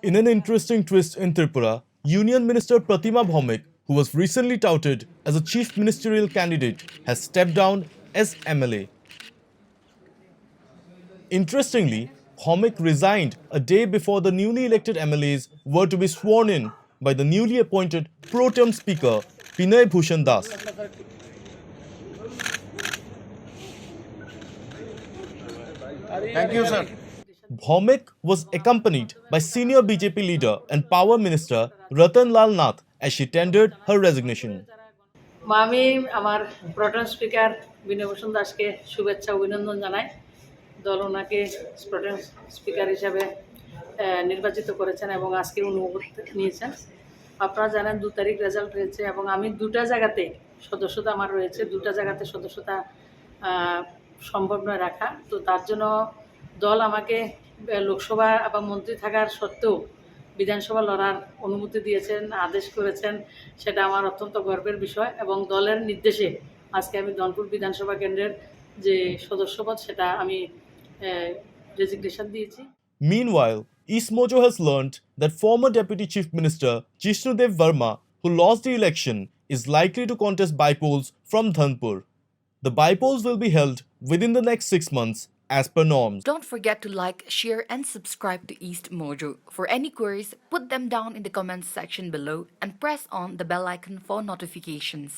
In an interesting twist in Tripura, Union Minister Pratima Bhaumik, who was recently touted as a chief ministerial candidate, has stepped down as MLA. Interestingly, Bhaumik resigned a day before the newly elected MLAs were to be sworn in by the newly appointed pro tem speaker Binay Bhushan Das. Thank you, sir. Bhaumik was accompanied by senior BJP leader and power minister Ratan Lal Nath as she tendered her resignation. আমি আমার প্রোটেম speaker বিনয় ভূষণ দাসকে শুভেচ্ছা অভিনন্দন জানাই। দল ওনাকে প্রোটেম speaker হিসাবে নির্বাচিত করেছেন এবং আজকে অনুমোদন নিয়েছেন। আপনারা জানেন 2 তারিখ রেজাল্ট হয়েছে এবং আমি দুটা জায়গাতে সদস্যতা আমার রয়েছে, দুটা জায়গাতে সদস্যতা সম্ভব নয় রাখা। তো তার জন্য দল আমাকে লোকসভা এবং মন্ত্রী থাকার সত্ত্বেও বিধানসভা লড়ার অনুমতি দিয়েছেন, আদেশ করেছেন, সেটা আমার অত্যন্ত গর্বের বিষয় এবং দলের নির্দেশে আজকে আমি ধনপুর বিধানসভা কেন্দ্রের যে সদস্যপদ সেটা আমি রেজিগনেশন দিয়েছি। Meanwhile, East Mojo has learnt that former Deputy Chief Minister Jishnudev Verma, who lost the election, is likely to contest bypolls from Dhanpur. The bypolls will be held within the next 6 months as per norms. Don't forget to like, share and subscribe to East Mojo. For any queries, put them down in the comments section below and press on the bell icon for notifications.